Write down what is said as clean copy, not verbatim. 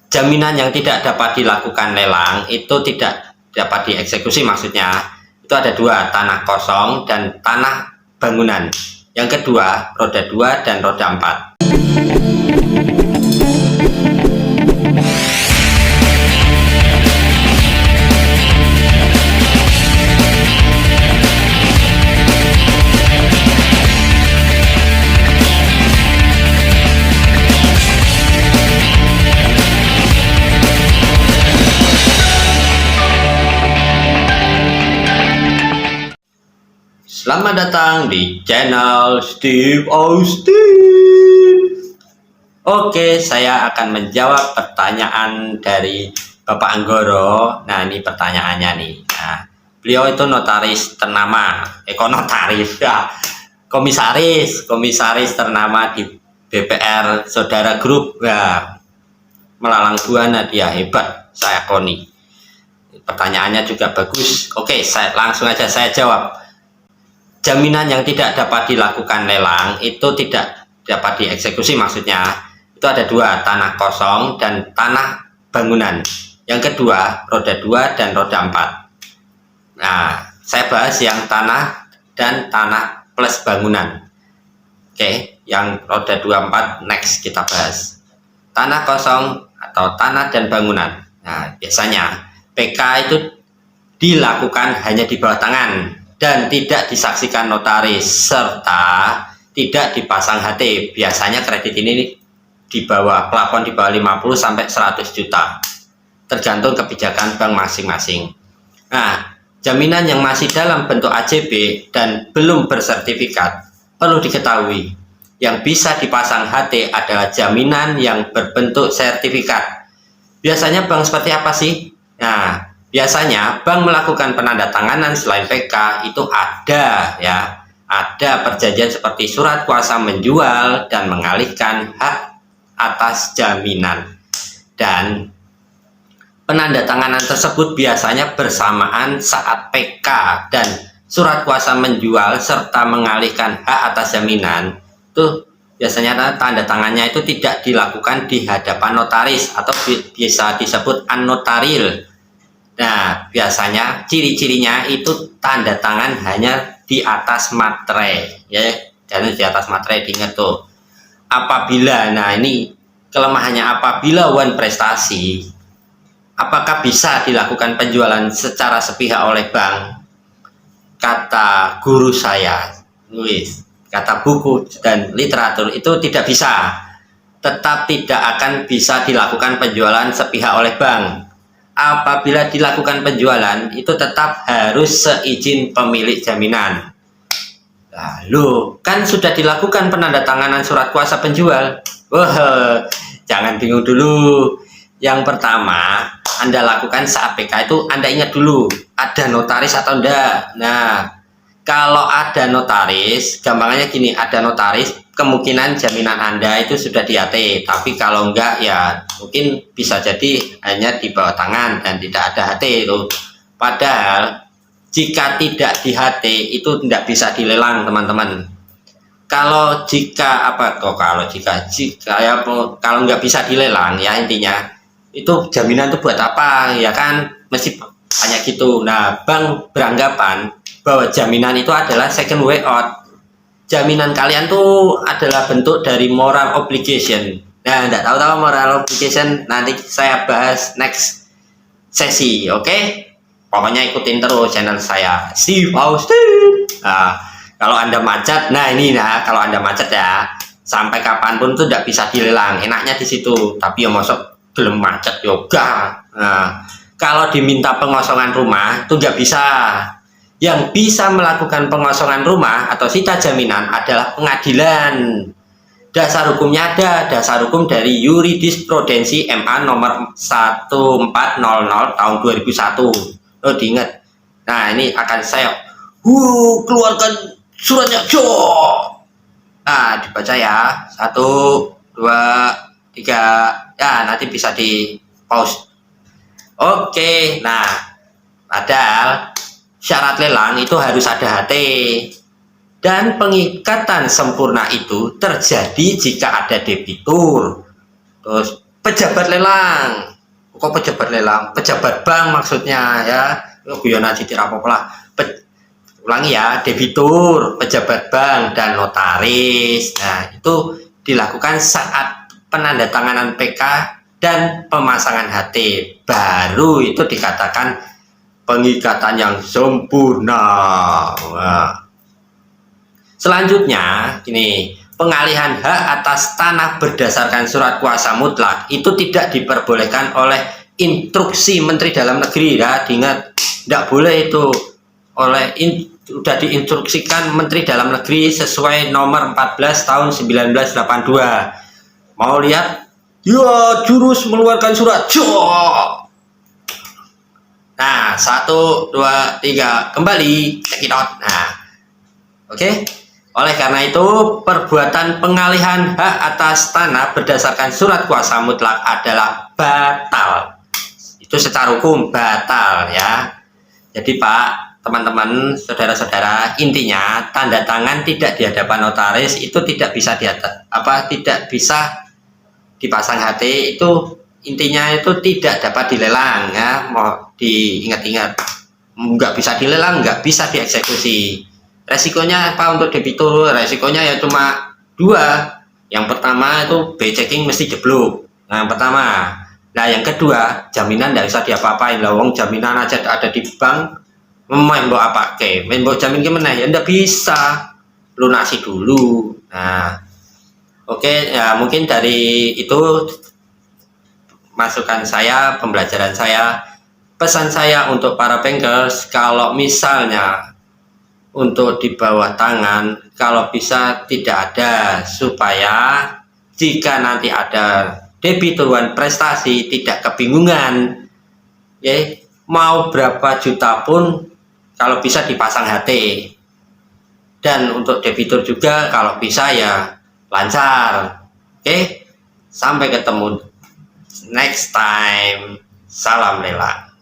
jaminan yang tidak dapat dilakukan lelang itu tidak dapat dieksekusi, maksudnya itu ada dua, tanah kosong dan tanah bangunan. Yang kedua, roda 2 dan roda 4. Selamat datang di channel Steve Austin. Oke, saya akan menjawab pertanyaan dari Bapak Anggoro. Nah, ini pertanyaannya nih. Nah, beliau itu notaris ternama, notaris ya, komisaris ternama di BPR Saudara Group ya, Melalang Buana, dia hebat, saya akoni. Pertanyaannya juga bagus. Oke, langsung aja saya jawab. Jaminan yang tidak dapat dilakukan lelang itu tidak dapat dieksekusi, maksudnya itu ada dua, tanah kosong dan tanah bangunan. Yang kedua, roda 2 dan roda 4. Nah, saya bahas yang tanah dan tanah plus bangunan. Oke, yang roda 24 next kita bahas. Tanah kosong atau tanah dan bangunan. Nah, biasanya PK itu dilakukan hanya di bawah tangan dan tidak disaksikan notaris serta tidak dipasang HT. Biasanya kredit ini di bawah plafon, di bawah 50 sampai 100 juta tergantung kebijakan bank masing-masing. Nah, jaminan yang masih dalam bentuk AJB dan belum bersertifikat perlu diketahui, yang bisa dipasang HT adalah jaminan yang berbentuk sertifikat. Biasanya bank seperti apa sih? Nah, biasanya bank melakukan penandatanganan selain PK itu ada ya, ada perjanjian seperti surat kuasa menjual dan mengalihkan hak atas jaminan. Dan penandatanganan tersebut biasanya bersamaan saat PK dan surat kuasa menjual serta mengalihkan hak atas jaminan. Itu biasanya tanda tangannya itu tidak dilakukan di hadapan notaris atau bisa disebut anotaril. Nah, biasanya ciri-cirinya itu tanda tangan hanya di atas materai ya, dan di atas materai, diingat tuh. Apabila, nah ini kelemahannya, apabila one prestasi, apakah bisa dilakukan penjualan secara sepihak oleh bank? Kata guru saya, kata buku dan literatur, itu tidak bisa, tetap tidak akan bisa dilakukan penjualan sepihak oleh bank. Apabila dilakukan penjualan itu tetap harus seizin pemilik jaminan. Lalu kan sudah dilakukan penandatanganan surat kuasa penjual. Jangan bingung dulu. Yang pertama, Anda lakukan saat PK itu Anda ingat dulu, ada notaris atau enggak. Nah, kalau ada notaris, gampangannya gini, ada notaris, kemungkinan jaminan Anda itu sudah di HT, tapi kalau enggak ya mungkin bisa jadi hanya di bawah tangan dan tidak ada HT itu. Padahal jika tidak di HT itu tidak bisa dilelang, teman-teman. Kalau nggak bisa dilelang ya, intinya itu jaminan itu buat apa ya kan, mesti banyak gitu. Nah, bank beranggapan bahwa jaminan itu adalah second way out. Jaminan kalian tuh adalah bentuk dari moral obligation. Nah, enggak tahu moral obligation, nanti saya bahas next sesi, oke? Pokoknya ikutin terus channel saya, Steve Austin. Nah, kalau Anda macet, kalau Anda macet ya, sampai kapanpun tuh tidak bisa dilelang. Enaknya di situ, tapi ya masuk belum macet yoga. Nah, kalau diminta pengosongan rumah, itu nggak bisa. Yang bisa melakukan pengosongan rumah atau sita jaminan adalah pengadilan. Dasar hukumnya ada, dasar hukum dari Jurisprudensi MA nomor 1400 tahun 2001. Oh, diingat. Nah, ini akan saya keluarkan suratnya. Nah, dibaca ya. 1, 2, 3. Ya, nanti bisa di pause. Oke, nah, padahal syarat lelang itu harus ada HT, dan pengikatan sempurna itu terjadi jika ada debitur, terus pejabat lelang. Kok pejabat lelang? Pejabat bank maksudnya ya. Guyonan titik apa-apa lah. Ulangi ya, debitur, pejabat bank, dan notaris. Nah, itu dilakukan saat penandatanganan PK dan pemasangan HT. Baru itu dikatakan pengikatan yang sempurna. Nah. Selanjutnya, ini pengalihan hak atas tanah berdasarkan surat kuasa mutlak itu tidak diperbolehkan oleh instruksi Menteri Dalam Negeri ya. Diingat, tidak boleh itu sudah diinstruksikan Menteri Dalam Negeri sesuai nomor 14 tahun 1982. Mau lihat? Ya, jurus mengeluarkan surat. Nah, 1, 2, 3, kembali, check it out. Nah, oke. Oleh karena itu, perbuatan pengalihan hak atas tanah berdasarkan surat kuasa mutlak adalah batal. Itu secara hukum batal ya. Jadi Pak, teman-teman, saudara-saudara, intinya tanda tangan tidak di hadapan notaris itu tidak bisa tidak bisa dipasang HT, itu intinya itu tidak dapat dilelang ya. Mau diingat-ingat, nggak bisa dilelang, nggak bisa dieksekusi. Resikonya apa untuk debitur? Resikonya ya cuma dua. Yang pertama itu B-checking mesti jeblok. Nah, yang pertama. Nah, yang kedua, jaminan tidak bisa diapa-apain. Lawang jaminan aja ada di bank, main bawa apa ke? Main bawa jamin gimana? Ya tidak bisa. Lunasi dulu. Nah, oke ya, mungkin dari itu masukan saya, pembelajaran saya, pesan saya untuk para bankers, kalau misalnya untuk di bawah tangan, kalau bisa tidak ada, supaya jika nanti ada debituran prestasi tidak kebingungan ya, mau berapa juta pun kalau bisa dipasang HT. Dan untuk debitur juga kalau bisa ya lancar. Oke, sampai ketemu next time. Salam lelang.